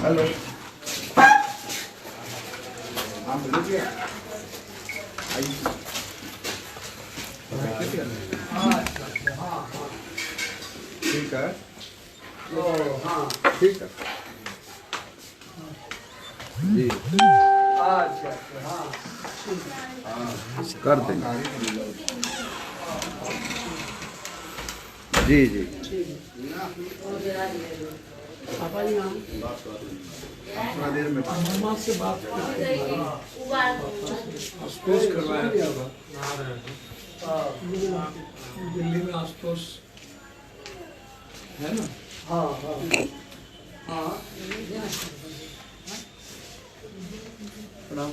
Hello हाँ बोलिए ठीक है ठीक है जी अच्छा हाँ कर देंगे जी जी थोड़ा देर में मामा से बात आशुतोष करवाया दिल्ली में आशुतोष है ना हाँ हाँ हाँ प्रणाम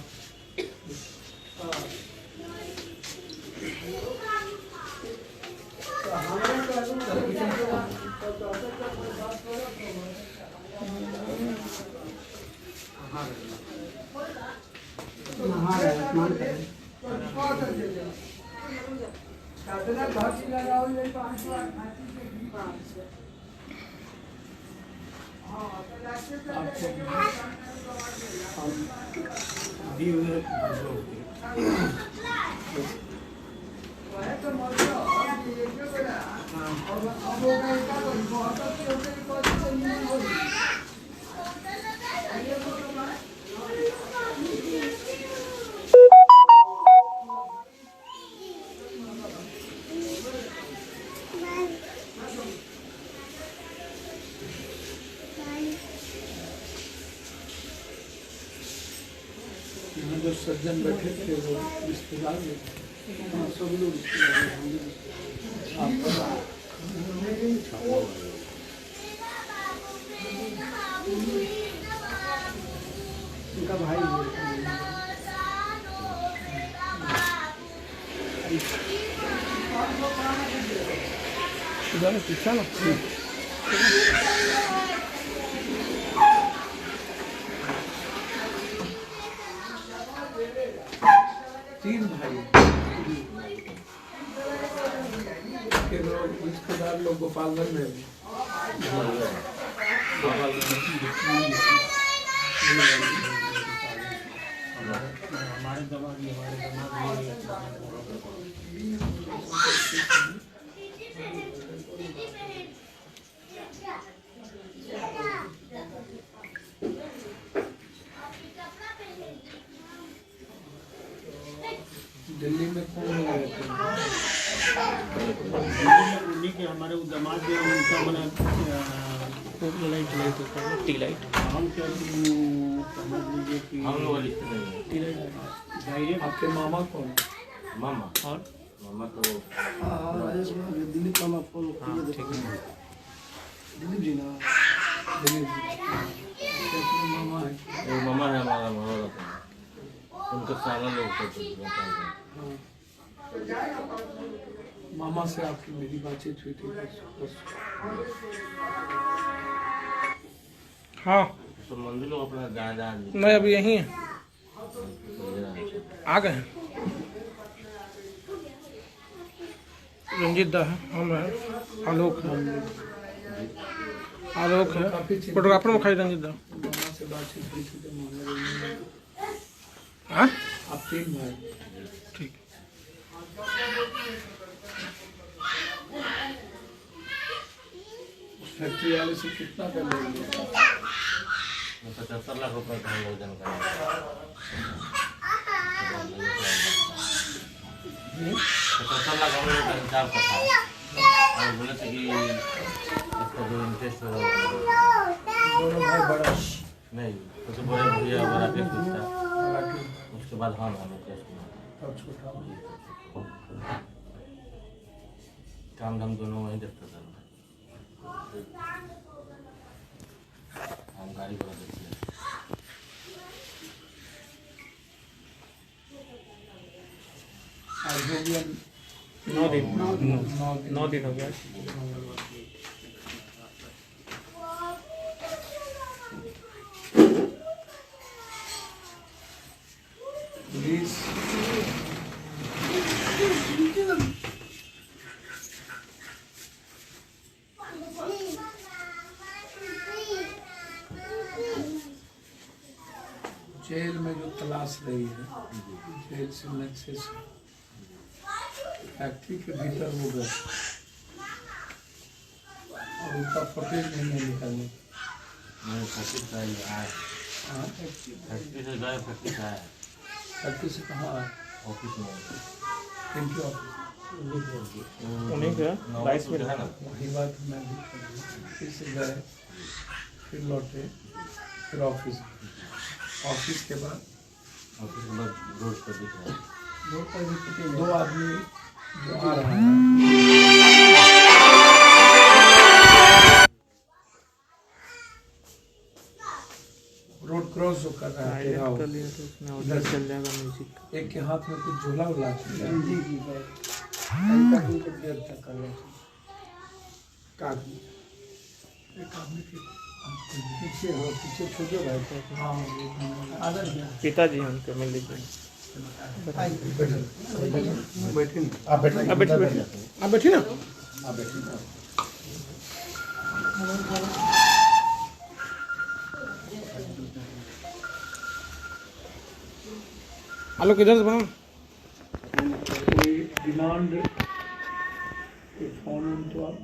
जो सज्जन बैठे थे वो रिश्तेदार हाँ सब लोग उनका भाई पीछा ना तीन भाई के लोग रिश्तेदार लोग गोपालगंज में हमारे दमाग दिल्ली में कौन गए थे? दिल्ली के हमारे दामाद जो उनका बना लाइट होता है टी लाइट हम क्या समझ लीजिए कि हम लोग टी लाइट डायरेक्ट आपके मामा कौन मामा और मामा तो राजेश दिल्ली का मामा कौन ठीक है दिलीप जी ना दिलीप जी मामा है मामा है हमारा मामा उनका सारा लोग मामा से आपकी मेरी बातचीत हुई थी हाँ तो मंदिर लोग अपना जा मैं अभी यहीं आ गए रंजीत दा है हम है आलोक है फोटोग्राफर में खाई रंजीत दा मामा से बातचीत हुई थी हाँ आप तीन भाई ठीक फैक्ट्री वाले से कितना कर लेंगे 75 लाख रुपए का हम लोग जानकारी 75 लाख हम लोग का हिसाब का था और बोले थे कि इसका जो इंटरेस्ट होगा दोनों भाई बड़ा नहीं तो बड़े भैया बड़ा केस था उसके बाद हम केस काम धाम दोनों वहीं देखते थे हम गाड़ी घोड़ा देखते 9 दिन हो गया जेल में जो तलाश रही है, जेल से नक्शे से फैक्ट्री के भीतर वो गए और उसका फुटेज नहीं है निकालने। फैक्ट्री से गए, फैक्ट्री से कहाँ आए? ऑफिस में इनके ऑफिस उन्हीं का 22 मिनट है ना। वही बात मैं भी कर रहा हूँ। फिर से गए, फिर लौटे, फिर ऑफिस के बाद ऑफिस के बाद रोड पर दिख रहा है। दो आदमी जो आ रहा है रोड क्रॉस जो कर रहा है तेरा वो, उधर चल जाएगा म्यूजिक। एक के हाथ में कुछ झोला उला है। कागज एक आदमी के पीछे छोटे भाई थे। हाँ पिताजी हैं उनके, मिल लीजिए। बैठे आप बैठिए आप बैठिए, बैठिए। आप बैठे ना। आप बैठिए आलो किधर से बनाओ। कोई डिमांड कोई फोन तो आप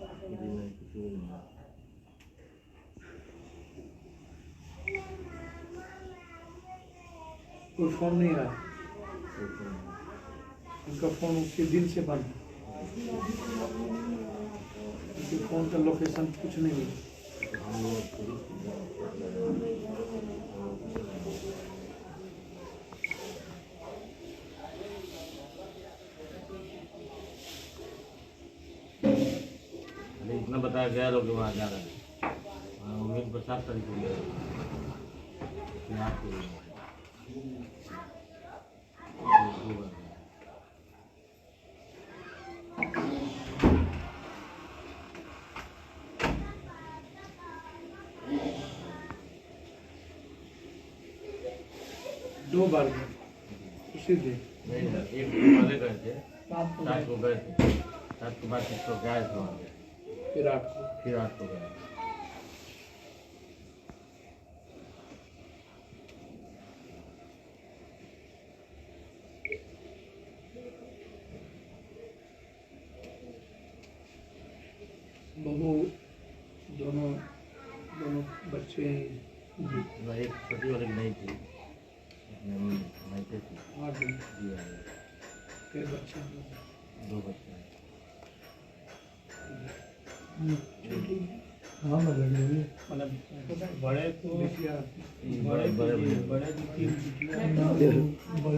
कोई फोन नहीं आया। उनका फोन उसी दिन से बंद है। उनके फोन का लोकेशन कुछ नहीं मिला। इतना बताया गया लोग वहाँ जा रहे हैं। उम्मीद पर 7 तारीख को गया दो बार गए उसी दिन। नहीं, एक पहले गए थे, 7 को गए थे, 7 के बाद 6 को गए थे वहाँ पे, फिर 8 को फिर 8 को गए। बहू दोनों बच्चे हैं। एक छोटी वाली नहीं थी, नहीं थी, 8 दिन जी फिर बच्चे 2 बच्चे हैं। हाँ मतलब बड़े तो बड़े बड़े बड़े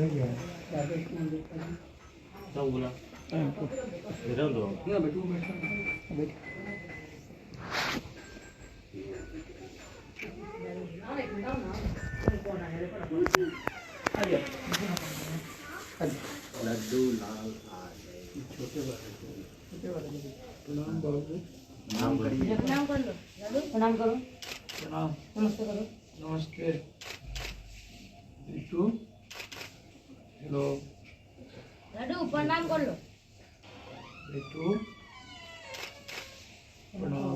गए सब बोला इधर दो लड्डू लाल छोटे वाले प्रणाम बाबू। नाम करिए। प्रणाम कर लो दादू, प्रणाम करो, प्रणाम नमस्ते करो। नमस्ते बिट्टू। हेलो दादू प्रणाम कर लो। बिट्टू प्रणाम।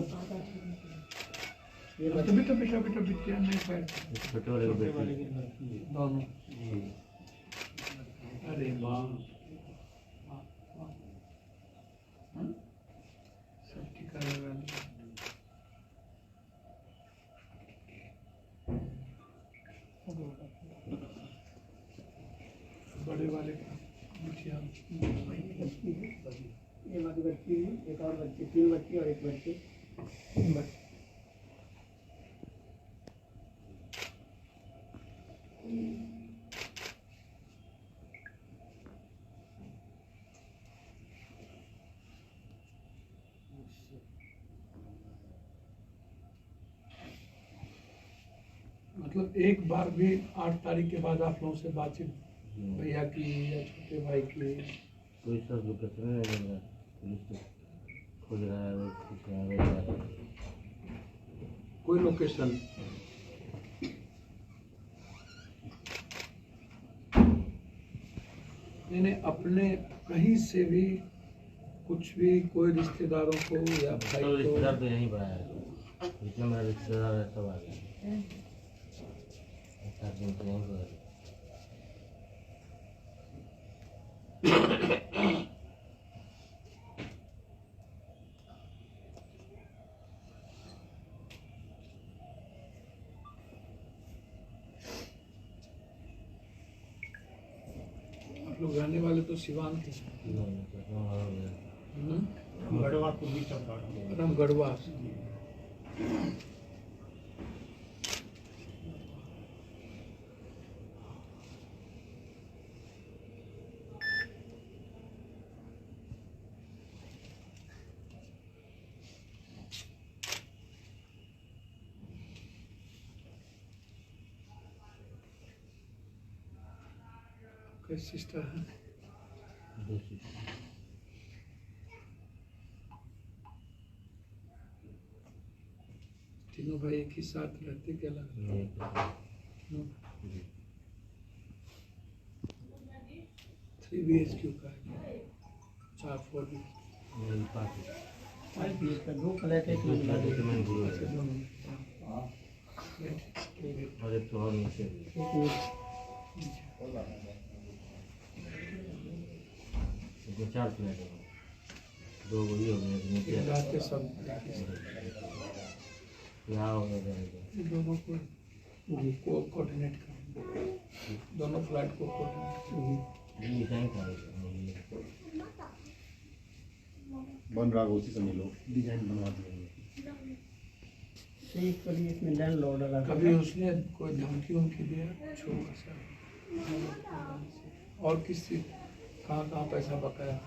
बेटा बेटा बेटा बेटा बिटिया नहीं बैठ छोटे वाले को बेटी दोनों। जी। अरे वाह सब टीका लगा लिया। बड़े वाले का बिटिया ये हमारी बच्ची है, एक और बच्ची, 3 बच्ची और एक बच्ची। मतलब एक बार भी 8 तारीख के बाद आप लोगों से बातचीत भैया की या छोटे भाई की? कोई सब लोकेशन नहीं मिल रहा, पुलिस तो खोज रहा है, वो कुछ रहा है। कोई लोकेशन मैंने अपने कहीं से भी कुछ भी कोई रिश्तेदारों को या भाई सब को? रिश्तेदार तो यहीं पर आया है, जितना मेरा रिश्तेदार है सब आ गया। 7 दिन से यहीं पर है। आप लोग रहने वाले तो सिवान के गढ़वा को भी चौका हम गढ़वा के सिस्टर है। तीनों भाई एक ही साथ रहते क्या लगता? 3 BHQ का है, 4 4 दो फ्लैट एक और एक तो और नीचे इसमें 4 फ्लैट है, 2 वही हो गए नीचे रात के सब यहाँ हो गया दोनों को कोऑर्डिनेट कर, दोनों फ्लैट को कोऑर्डिनेट बन रहा उसी से मिलो, डिजाइन बनवा देंगे। ठीक करिए इसमें लैंड लॉर्ड लगा कभी उसने कोई धमकी उनकी दिया छोटा सा और किसी कहाँ पैसा बकाया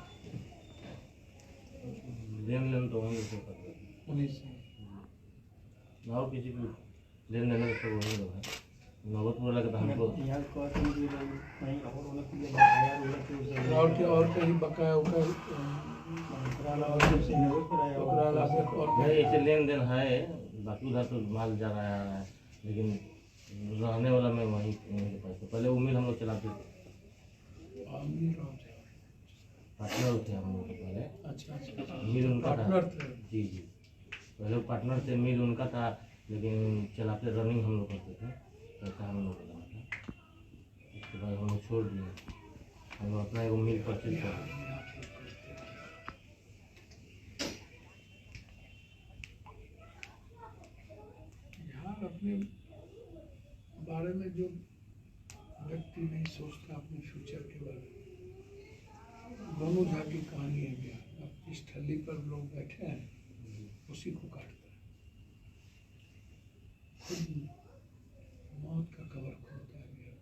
लेन देन तो वहीं से करते हैं, उन्हीं से ना किसी को लेन देन का वो नहीं होगा। नौबत बोला कि हमको यार को नहीं और वाला के लिए यार वाला के और कहीं बकाया होगा नहीं ऐसे लेन देन है, बाकी उधर तो माल जा रहा है, लेकिन रहने वाला मैं वहीं के पास पहले उम्मीद हम लोग चलाते थे, पार्टनर थे हम लोग पहले। अच्छा मिल उनका था पार्टनर थे। जी पहले पार्टनर थे, मिल उनका था, लेकिन चलाते रनिंग हम लोग करते थे, पैसा हम लोग का था। उसके बाद हम लोग छोड़ दिए, हम लोग अपना एगो मिल परचेज कर अपने बारे में जो व्यक्ति नहीं सोचता अपने फ्यूचर के बारे में, दोनों झा की कहानी है बिहार। अब जिस ठल्ली पर लोग बैठे हैं उसी को काटता है, खुद मौत का कबर खोलता है बिहार।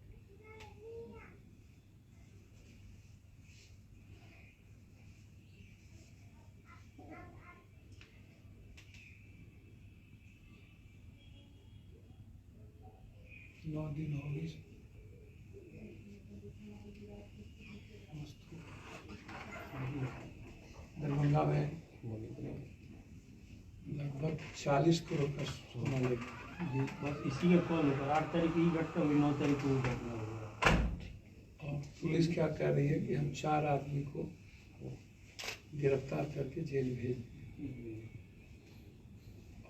नौ दिन हो गए दरभंगा में लगभग 40 करोड़ का सोना लेगा। जी बस इसी के कॉल होगा 8 तारीख की घटना हुई, 9 तारीख को घटना होगा। और पुलिस क्या कह रही है कि हम 4 आदमी को गिरफ्तार करके जेल भेज दिए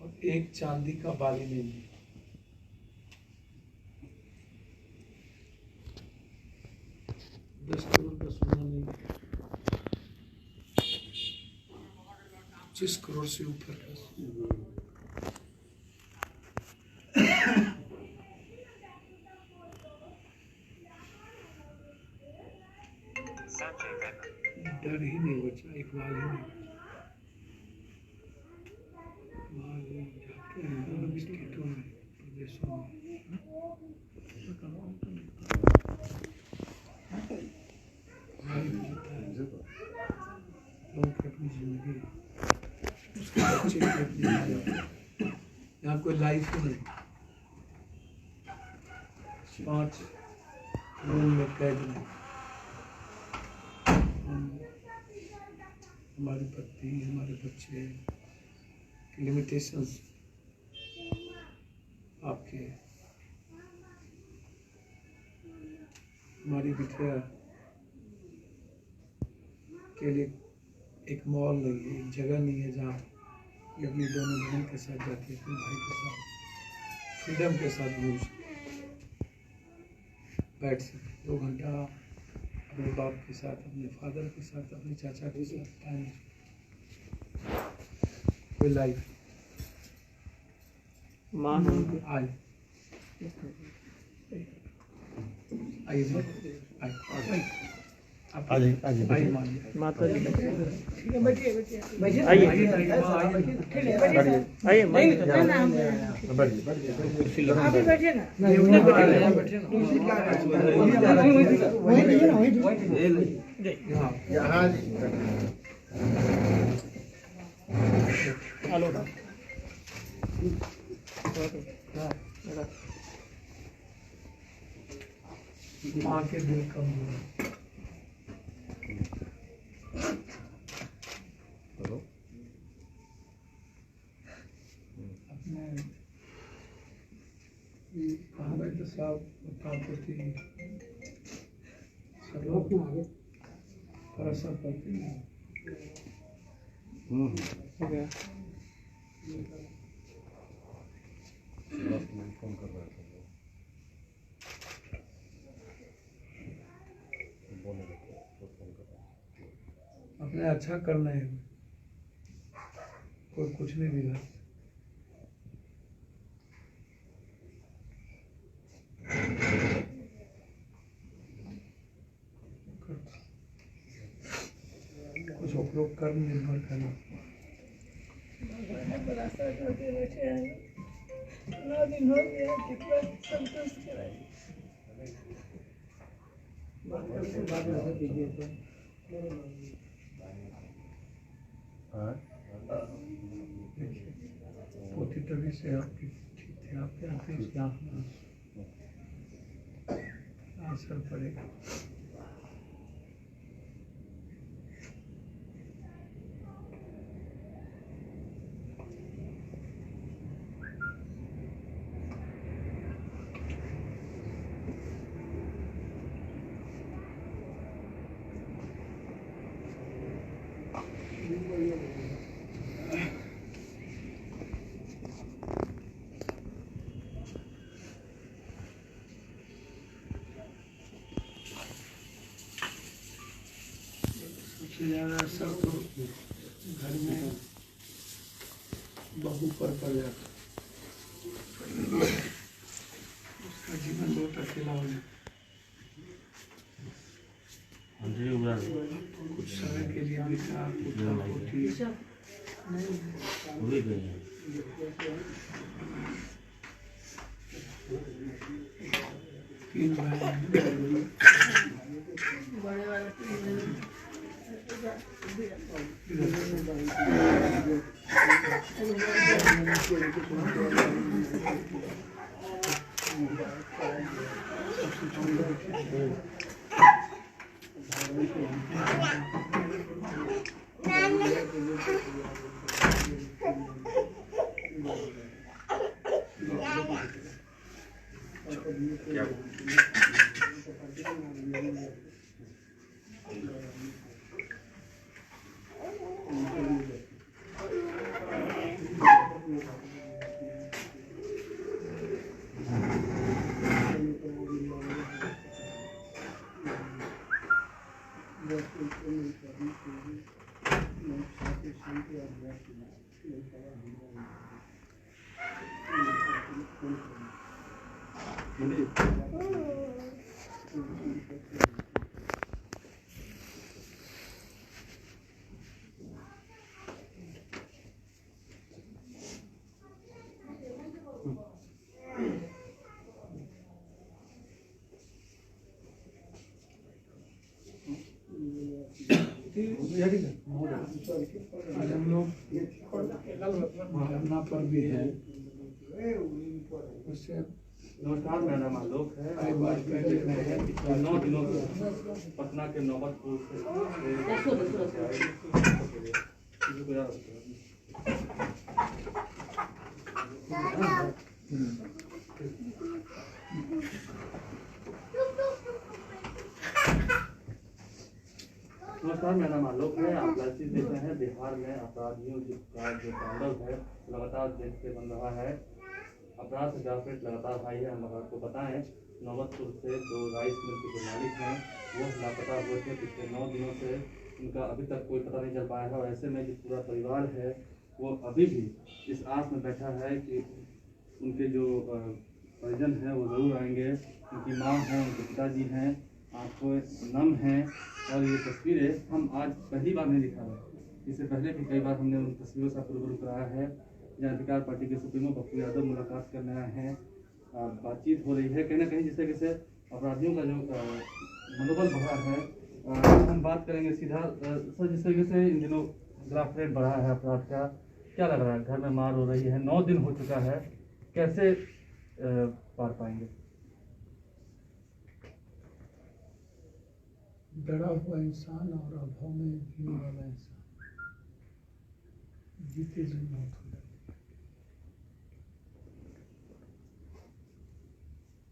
और 1 चांदी का बाली ले लिया। $10 करोड़ का सोना नहीं, 25 करोड़ से ऊपर का डर ही नहीं बचा, इकबाल ही नहीं बचा। जाते हैं स्टेटों में, प्रदेशों में, हमारी भी जीता है लोगों की अपनी जिंदगी, उसके बच्चे की अपनी जिंदगी। यहाँ कोई लाइफ ही नहीं, 5 रूम में कैद में हमारी पत्नी, हमारे बच्चे, लिमिटेशंस आपके, हमारी बिटिया के लिए एक मॉल नहीं है, एक जगह नहीं है जहाँ ये अपनी दोनों बहन के साथ जाके अपने भाई के साथ फ्रीडम के साथ घूम सके, बैठ सके, 2 घंटा अपने बाप के साथ, अपने फादर के साथ, अपने चाचा के साथ टाइम कोई लाइफ माँ है उनकी। आए आइए आइए माता जी आइए आइए हेलो माँ के दिल कमजोर हेलो अपने अहमद साहब प्रति सब लोग भरोसा करते हैं। हो गया। फोन कर रहा है बोलने लगे तो फोन कर रहा है। अपने अच्छा करना है, कोई कुछ नहीं बिगड़। कुछ उपयोग कर्म निर्भर करना। हाँ पोती तभी से आपकी ठीक थे, आपके आते उसके आँख में असर पड़ेगा। सबसे ज़्यादा असर तो घर में बहू पर पड़ जाता, उसका जीवन बहुत अकेला हो जाता। कुछ समय के लिए बेटा पुत्र पोती तीन भाई आज हम लोग धरना पर भी है, उससे नमस्कार, मेरा नाम आलोक है। कई बार पहले मैं 9 दिनों से पटना के नौबतपुर नमस्कार, मेरा नाम आलोक है। आप लाइव देख रहे हैं। बिहार में अपराधियों का जो तांडव है लगातार देखते बन रहा है। अपराध से ग्राफिक लगातार हाई है। हम आपको बताएं, नौबतपुर से जो राइस मिल के जो मालिक हैं वो लापता हुए थे पिछले 9 दिनों से। उनका अभी तक कोई पता नहीं चल पाया है और ऐसे में जो पूरा परिवार है वो अभी भी इस आस में बैठा है कि उनके जो परिजन हैं वो ज़रूर आएंगे। उनकी माँ हैं, उनके पिताजी हैं, आँखों नम हैं। और ये तस्वीरें हम आज पहली बार नहीं दिखा रहे, इससे पहले भी कई बार हमने उन तस्वीरों से रूबरू कराया है। जन अधिकार पार्टी के सुप्रीमो पप्पू यादव मुलाकात करने आए हैं, बातचीत हो रही है कहीं ना कहीं, जिससे किसी अपराधियों का जो मनोबल बढ़ा है। हम बात करेंगे सीधा सर, जिस तरीके से इन दिनों ग्राफ रेट बढ़ा है अपराध का, क्या लग रहा है? घर में मार हो रही है, 9 दिन हो चुका है, कैसे पार पाएंगे? डरा हुआ इंसान और अभाव में जीने वाला इंसान जीते जी मौत हो जाती है।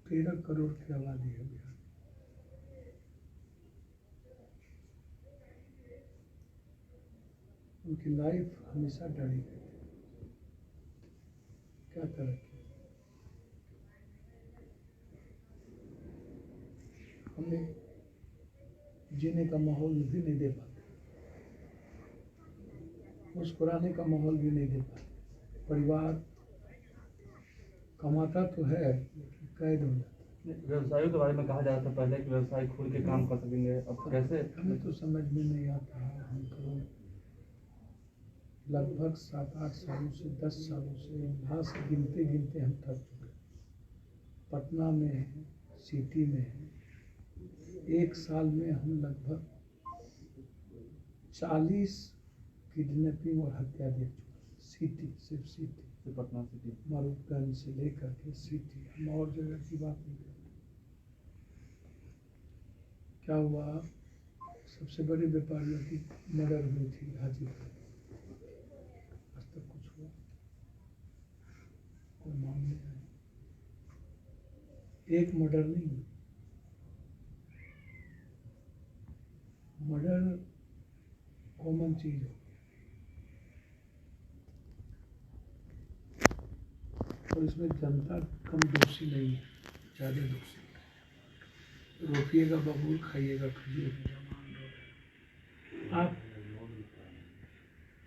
13 करोड़ की आबादी है बिहार। उनकी लाइफ हमेशा डरी रहती है। क्या तरक्की, हमें जीने का माहौल भी नहीं दे पाते, मुस्कुराने का माहौल भी नहीं दे पाते। परिवार कमाता तो है लेकिन कैद हो जाता है। व्यवसायों के बारे में कहा जा रहा था पहले कि व्यवसाय खुल के काम कर सकेंगे, अब कैसे? हमें तो समझ में नहीं आता है। हम तो लगभग 7-8 सालों से 10 सालों से लाश गिनते गिनते हम थक चुके। पटना में है, सिटी में है, 1 साल में हम लगभग 40 किडनैपिंग और हत्या देख चुके। सिटी, सिर्फ सिटी, पटना सिटी, मरूदगंज से लेकर के सिटी, हम और जगह की बात नहीं करते। क्या हुआ, सबसे बड़े व्यापारियों की मर्डर हुई थी हाजीपुर, आज तक कुछ हुआ, कोई मामले नहीं। एक मर्डर नहीं, मर्डर कॉमन चीज हो, और इसमें जनता कम दोषी नहीं है, ज़्यादा दोषी। रोकिएगा बबूल, खाइएगा खजूर। आप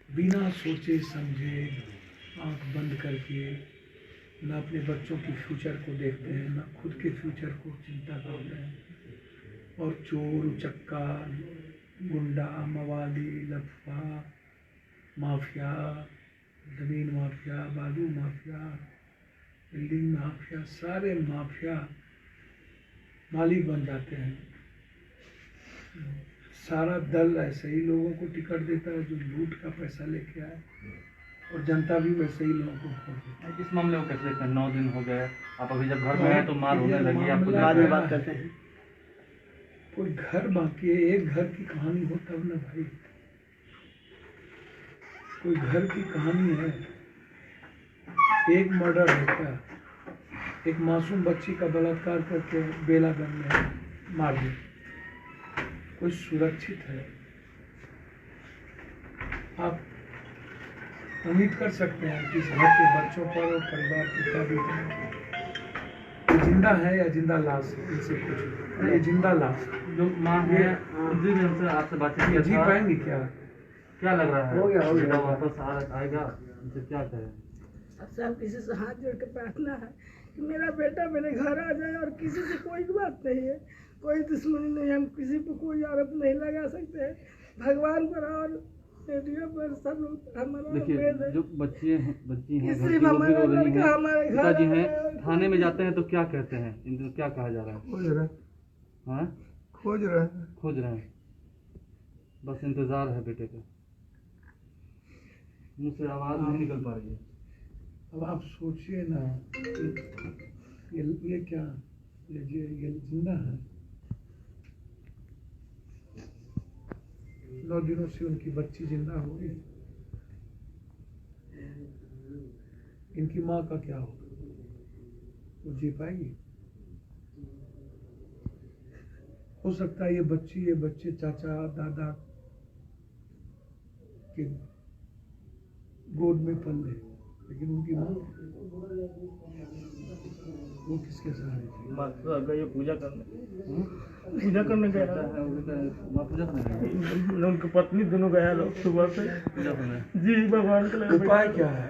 बिना सोचे समझे आँख बंद करके न अपने बच्चों की फ्यूचर को देखते हैं, न खुद के फ्यूचर को चिंता करते हैं। और चोर उचक्का, गुंडा, मवाली, लफा, माफिया, ज़मीन माफिया, बालू माफिया, बिल्डिंग माफिया, सारे माफिया मालिक बन जाते हैं। सारा दल ऐसे ही लोगों को टिकट देता है जो लूट का पैसा लेके आए, और जनता भी वैसे ही लोगों को वोट देती है। इस मामले को कैसे देखते हैं? 9 दिन हो गए, आप अभी जब घर में हैं तो मार होने लगी, आपको मामला बाद में क्या बात है? करते हैं। कोई घर बाकी है, एक घर की कहानी हो तब ना भाई, कोई घर की कहानी है। एक मर्डर है क्या? एक मासूम बच्ची का बलात्कार करके बेलागंज में मार दिया। कोई सुरक्षित है? आप उम्मीद कर सकते हैं कि इस घर के बच्चों पर और परिवार की क्या बीतेगी? ये जिंदा है या जिंदा लाश है? इनसे पूछो। ये जिंदा लाश है। जो माँ है उसी दिन से आपसे बातचीत ये जी किया था, पाएंगे क्या? क्या लग रहा है? हो गया। बेटा वापस आएगा, उनसे क्या कहें? सब किसी से हाथ जोड़ के प्रार्थना है कि मेरा बेटा मेरे घर आ जाए, और किसी से कोई बात नहीं है, कोई दुश्मनी नहीं है, हम किसी पर कोई आरोप नहीं लगा सकते हैं। भगवान पर और रेडियो पर सब लोग हमारा देखिए, उम्मीद है। जो बच्ची हैं घर किसी की, वो भी हमारा रो रही लड़का हैं, हमारे घर पिताजी हैं, आया, थाने में जाते हैं तो क्या कहते हैं? इन दिनों क्या कहा जा रहा है? खोज रहे हाँ, खोज रहे हैं। खोज रहे हैं, बस इंतजार है बेटे का, मुँह से आवाज़ नहीं निकल पा रही है। अब आप सोचिए ना, ये क्या, ये जिंदा है। 9 दिनों से उनकी बच्ची जिंदा हो गई, इनकी माँ का क्या होगा? वो जी पाएगी? हो सकता है ये बच्चे चाचा दादा के गोद में पल ले, लेकिन उनकी वो किसके सहारे थी? माता गए पूजा करने गया है। उनकी पत्नी दोनों गया लोग सुबह से जी भगवान के लिए। उपाय क्या है?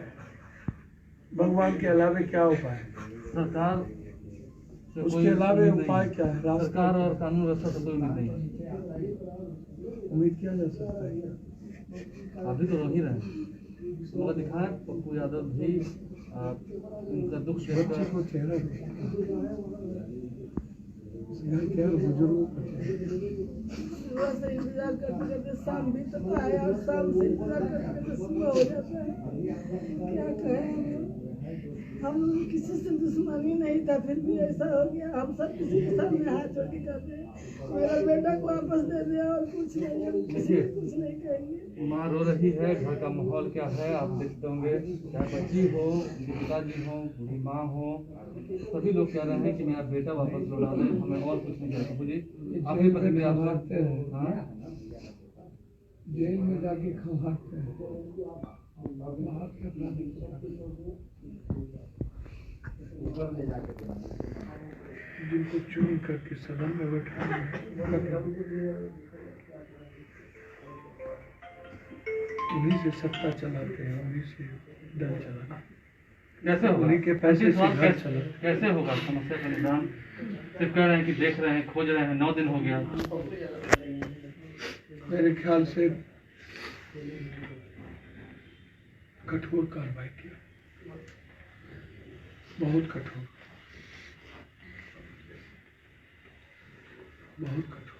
भगवान के अलावा क्या उपाय है? सरकार से उसके कोई अलावा उम्मीद नहीं उपाय है। क्या है? रास्ता सरकार और कानून व्यवस्था से कोई उम्मीद नहीं है। उम्मीद किया जा सकता है। अभी तो रह ही रहे मगर दिखा है पप्पू यादव भी उनका दुख बच्चे देखकर को चेहरा क्या बुजुर्गों का चेहरा। सुबह से इंतजार करते करते शाम भी तक आया और शाम से इंतजार करते करते सुबह हो जाता है। क्या कहें हम किसी से दुश्मनी नहीं था, फिर भी ऐसा हो गया। हम सब किसी के सामने हाथ जोड़ के कहते हैं मेरा बेटा को वापस दे दे और कुछ नहीं, हम किसी को कुछ नहीं कहेंगे। माँ रो रही है। घर का माहौल क्या है आप देखते होंगे, चाहे बच्ची हो, उनके पिताजी हो, बूढ़ी माँ हो, सभी लोग कह रहे हैं कि मेरा बेटा वापस लौटा दे, हमें और कुछ नहीं चाहिए। जी आप भी प्रतिक्रिया खंगालते हैं, हाँ जेल में जाके खंगालते हैं, बाहर के अपराधी जिनको चुन करके सदन में बैठाया उन्हीं से सत्ता चलाते हैं, उन्हीं से दल चलाते हैं। कैसे होगा? उन्हीं के पैसे से घर कैसे चला। कैसे होगा समस्या का निदान? सिर्फ कह रहे हैं कि देख रहे हैं, खोज रहे हैं, 9 दिन हो गया। मेरे ख्याल से कठोर कार्रवाई किया, बहुत कठोर, बहुत कठोर।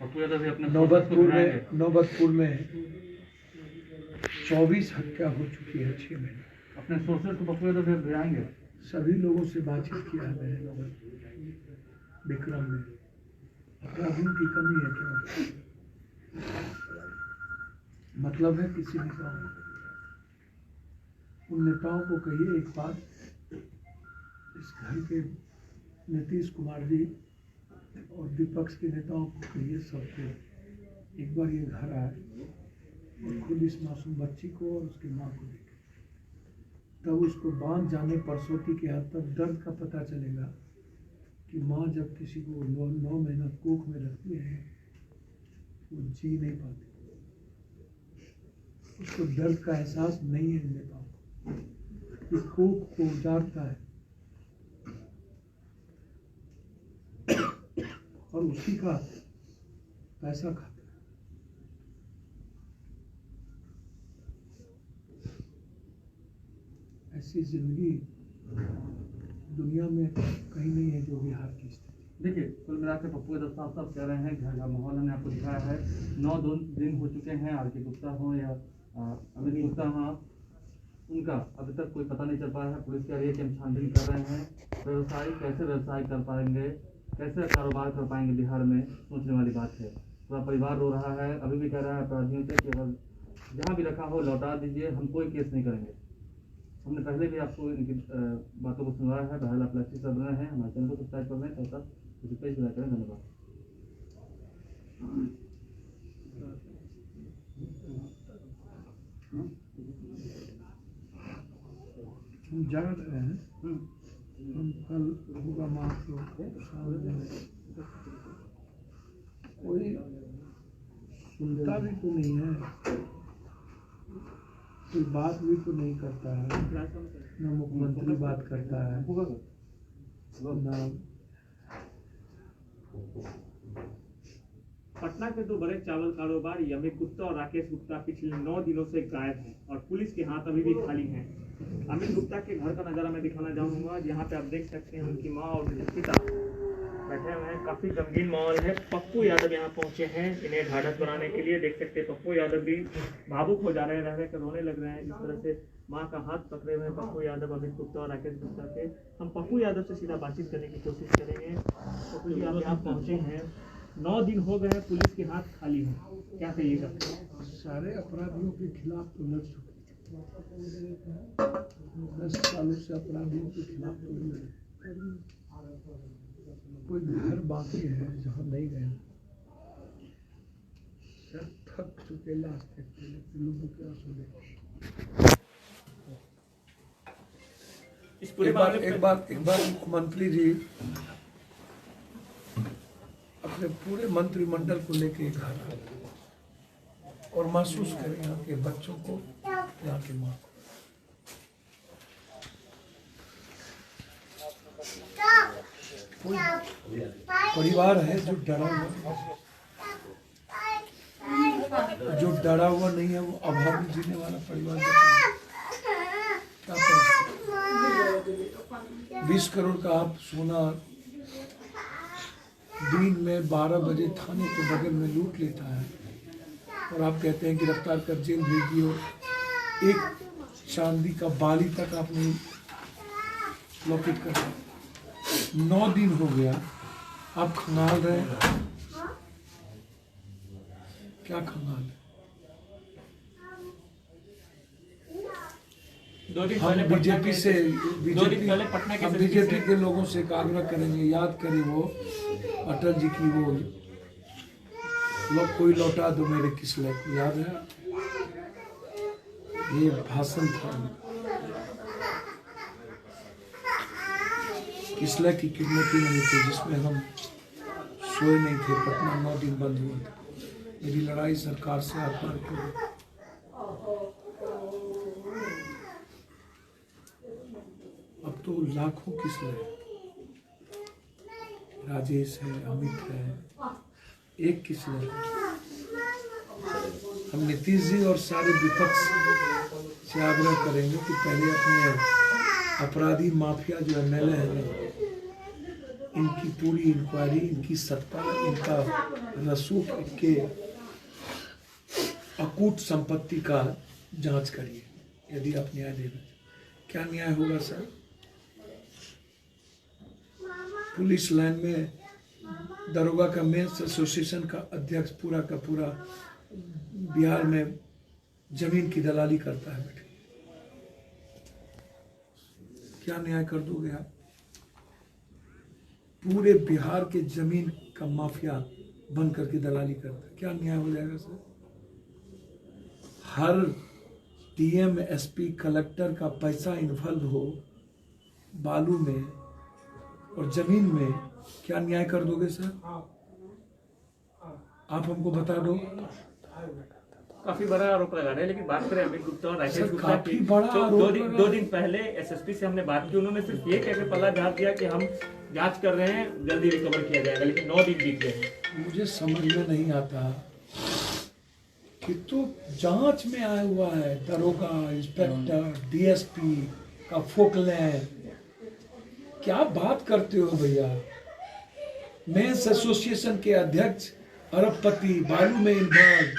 पप्पू यादव भी अपने नौबतपुर में 24 हत्या हो चुकी है 6 महीने। अपने सोर्सेज को पप्पू यादव भी भिड़ाएंगे। सभी लोगों से बातचीत किया है मैंने विक्रम में। अपराधियों की कमी है क्या? मतलब है किसी नेताओं को, उन नेताओं को कहिए एक बात, इस घर के नीतीश कुमार जी और विपक्ष के नेताओं को कहिए सबको एक बार ये घर आए और खुद इस मासूम बच्ची को और उसकी माँ को देखे, तब उसको बांध जाने परसौती के हाथ तक दर्द का पता चलेगा कि माँ जब किसी को 9 महीना कोख में रखती है वो जी नहीं पाती, उसको दर्द का एहसास नहीं है नेताओं को। कोख को उजाड़ता है और उसी का पैसा खाता है। ऐसी जिंदगी दुनिया में कहीं नहीं है जो बिहार की स्थिति। देखिए कुल मिला के पप्पू यादव साहब कह रहे हैं घर का माहौल हमने आपको दिखाया है। 9 दिन हो चुके हैं। आर के गुप्ता हो या अमित गुप्ता हो, उनका अभी तक कोई पता नहीं चल पाया है। पुलिस कह रही है कि हम छानबीन कर रहे हैं। व्यवसायी कैसे व्यवसाय कर पाएंगे, कैसे कारोबार कर पाएंगे बिहार में, सोचने वाली बात है। पूरा परिवार रो रहा है। अभी भी कह रहा है अपराधियों से कि अगर जहाँ भी रखा हो लौटा दीजिए, हम कोई केस नहीं करेंगे। हमने पहले भी आपको इनकी बातों को सुनवाया है। बहरहाल आप लाइक कर रहे हैं, हमारे चैनल को सब्सक्राइब कर रहे हैं, तब तक इसे पेज करें। धन्यवाद। हम जा रहे हैं, हम कल होगा माँ को कोई सुनता भी तो नहीं है, कोई बात भी तो नहीं करता है, न मुख्यमंत्री बात करता है, न पटना के 2 बड़े चावल कारोबारी अमित गुप्ता और राकेश गुप्ता पिछले 9 दिनों से गायब हैं और पुलिस के हाथ अभी भी खाली हैं। अमित गुप्ता के घर का नज़ारा मैं दिखाना चाहूँगा। यहाँ पे आप देख सकते हैं उनकी माँ और उनके पिता बैठे हुए हैं। काफ़ी गमगीन माहौल है। पप्पू यादव यहाँ पहुँचे हैं इन्हें ढाढ़स बनाने के लिए। देख सकते हैं पप्पू यादव भी भावुक हो जा रहे हैं, रह कर रोने लग रहे हैं। जिस तरह से माँ का हाथ पकड़े हुए हैं पप्पू यादव, अमित गुप्ता और राकेश गुप्ता के। हम पप्पू यादव से सीधा बातचीत करने की कोशिश करेंगे। पप्पू जी आप यहाँ पहुँचे हैं, 9 दिन हो गए हैं, पुलिस के हाथ खाली हैं, क्या कहिएगा? सारे अपराधियों के खिलाफ तो लड़ चुके, 10 सालों से अपराधियों के खिलाफ तो लड़े। कोई घर बाकी है जहाँ नहीं गए, सब थक चुके, लास्ट तक लोगों के आंसू देख। इस पूरे एक बार मामले एक पर- बार एक बार मुख्यमंत्री जी अपने पूरे मंत्रिमंडल को लेके घर आए और महसूस करें यहाँ के बच्चों को, यहाँ की माँ को। कोई परिवार है जो डरा हुआ, जो डरा हुआ नहीं है, वो अभाव में जीने वाला परिवार क्या परिस्थिति। 20 करोड़ का आप सोना दिन में 12 बजे थाने के बगल में लूट लेता है और आप कहते हैं गिरफ्तार कर जेल भेज दिए और एक चांदी का बाली तक आपने लॉकेट कर दिया। 9 दिन हो गया, आप खंगाल रहे हैं। क्या खंगाल है? 2 दिन हम पहले पटना बीजेपी के- से 2 दिन पहले पटना के हम SSP बीजेपी से- के लोगों से एक आग्रह करेंगे, याद करें वो अटल जी की वो लोग कोई लौटा दो मेरे किसले को, याद है? ये भाषण था किसले की किडनैपिंग हुई थी, जिसमें हम सोए नहीं थे, पटना 9 दिन बंद हुआ था। मेरी लड़ाई सरकार से आर पार की हुई। अब तो लाखों किसले, राजेश है, अमित है, एक किसले। हम नीतीश जी और सारे विपक्ष से आग्रह करेंगे कि पहले अपने अपराधी माफिया जो MLA है, इनकी पूरी इंक्वायरी, इनकी सत्ता, इनका रसूख, इनके अकूट संपत्ति का जांच करिए। यदि आप न्याय देना, क्या न्याय होगा सर? पुलिस लाइन में दरोगा का मेंस एसोसिएशन का अध्यक्ष पूरा का पूरा बिहार में जमीन की दलाली करता है बैठे। क्या न्याय कर दोगे आप? पूरे बिहार के जमीन का माफिया बन करके दलाली करता है, क्या न्याय हो जाएगा सर? हर DM, SP, कलेक्टर का पैसा इन्वॉल्व हो बालू में और जमीन में, क्या न्याय कर दोगे सर? आप हमको बता दो। काफी बड़ा आरोप लगा रहे हैं, लेकिन बात करें अमित गुप्ता और राकेश सर, गुप्ता काफी की, बड़ा तो आरोप 2 दिन लगा 2 दिन पहले SSP से हमने बात की, उन्होंने सिर्फ ये कहकर पल्ला झाड़ दिया कि हम जांच कर रहे हैं, जल्दी रिकवर किया जाएगा, लेकिन 9 दिन बीत गए हैं। मुझे समझ में नहीं आता कि तो जांच में आया हुआ है दरोगा, इंस्पेक्टर, DSP का फोकलैंड, क्या बात करते हो भैया? मेंस एसोसिएशन के अध्यक्ष अरबपति, बालू में इन्वॉल्व,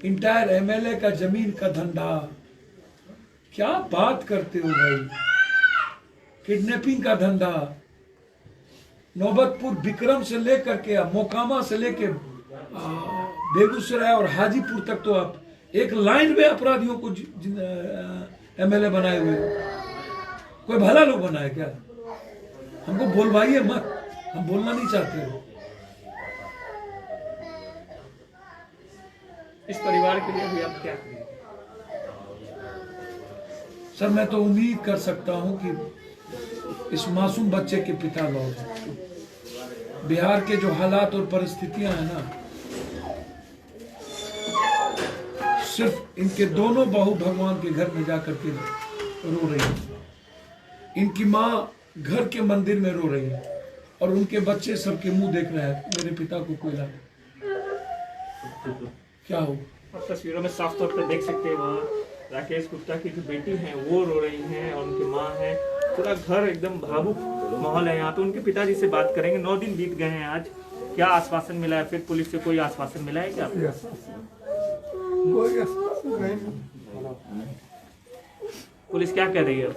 इंटायर MLA का जमीन का धंधा, क्या बात करते हो भाई? किडनैपिंग का धंधा, नौबतपुर विक्रम से लेकर के मोकामा से लेकर बेगूसराय और हाजीपुर तक तो आप एक लाइन में अपराधियों को MLA बनाए हुए। कोई भला लोग बनाए क्या? हमको बोलवाइए मत, हम बोलना नहीं चाहते हो। इस परिवार के लिए भी आप क्या करेंगे? सर, मैं तो उम्मीद कर सकता हूं कि इस मासूम बच्चे के पिता लौट। बिहार के जो हालात और परिस्थितियां हैं ना, सिर्फ इनके दोनों बहू भगवान के घर में जाकर के रो रही है। इनकी माँ घर के मंदिर में रो रही है और उनके बच्चे सबके मुंह देख रहे हैं, मेरे पिता को कोई लाभ क्या हो। आप तस्वीरों में साफ तौर पर देख सकते हैं, वहाँ राकेश गुप्ता की जो बेटी है वो रो रही हैं और उनकी माँ है, पूरा घर एकदम भावुक माहौल है यहाँ पे। उनके पिताजी से बात करेंगे। 9 दिन बीत गए हैं आज, क्या आश्वासन मिला है? फिर पुलिस से कोई आश्वासन मिला है क्या आपको? पुलिस क्या कह रही है?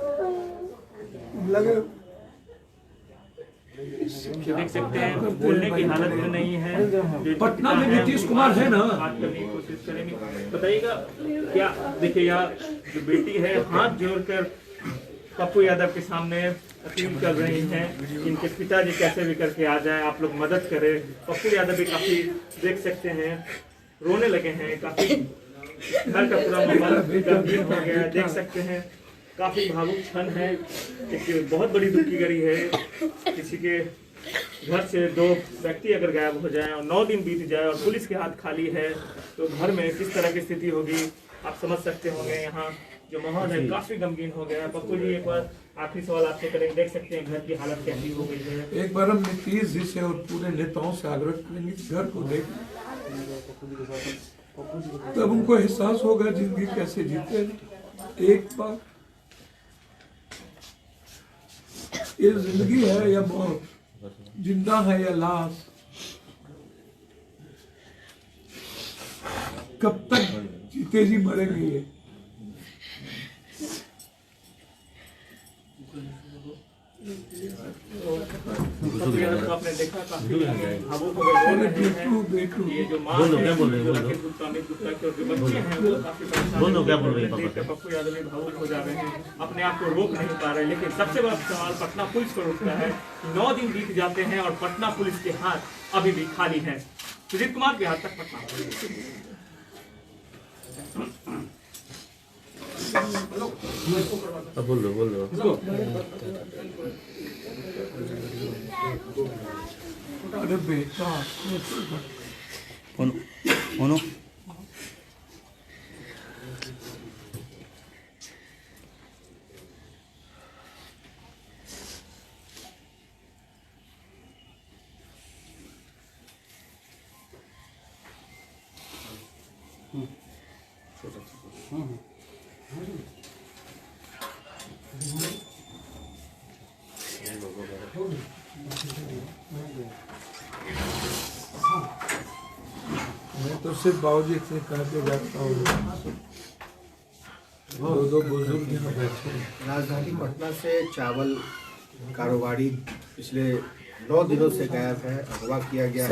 देख सकते हैं बोलने की हालत में नहीं है। पटना में नीतीश कुमार है ना, बात करने की कोशिश करेंगे। बताइएगा क्या, देखिए यहाँ जो बेटी है हाथ जोड़कर पप्पू यादव के सामने अपील कर रही हैं, इनके पिताजी कैसे भी करके आ जाएं, आप लोग मदद करें। पप्पू यादव भी काफी देख सकते हैं रोने लगे हैं, काफी घर का पूरा माहौल गंभीर हो गया है, देख सकते हैं काफ़ी भावुक क्षण है। एक बहुत बड़ी दुख की घड़ी है। किसी के घर से 2 व्यक्ति अगर गायब हो जाएं और 9 दिन बीत जाए और पुलिस के हाथ खाली है तो घर में किस तरह की स्थिति होगी आप समझ सकते होंगे। यहाँ जो माहौल है काफ़ी गमगीन हो गया है। पप्पू जी एक बार आखिरी सवाल आपसे करेंगे। देख सकते हैं घर की हालत कैसी हो गई है। एक बार हम नीतीश जी से और पूरे नेताओं से आग्रह करेंगे कि घर को देख, तब उनको एहसास होगा जिंदगी कैसे जीते हैं। एक बार ये जिंदगी है या मौत, जिंदा है या लाश, कब तक जीते जी मरेंगे ये। तो आपने देखा काफी भावुक हो गए हैं। ये जो माँ है राकेश गुप्ता, अमित गुप्ता के और जो बच्चे हैं वो काफी परेशान। पप्पू यादव भी भावुक हो जा रहे हैं, अपने आप को रोक नहीं पा रहे। लेकिन सबसे बड़ा सवाल पटना पुलिस पर उठता है। 9 दिन बीत जाते हैं और पटना पुलिस के हाथ अभी भी खाली है। सुजीत कुमार के हाथ तक पटना। बोल दो। अरे बेटा मैं तो सिर्फ बाबूजी से कह के जाता हूँ। 2 बुजुर्ग यहाँ बैठे हैं। राजधानी पटना से चावल कारोबारी पिछले 9 दिनों से गायब है, अगवा किया गया है।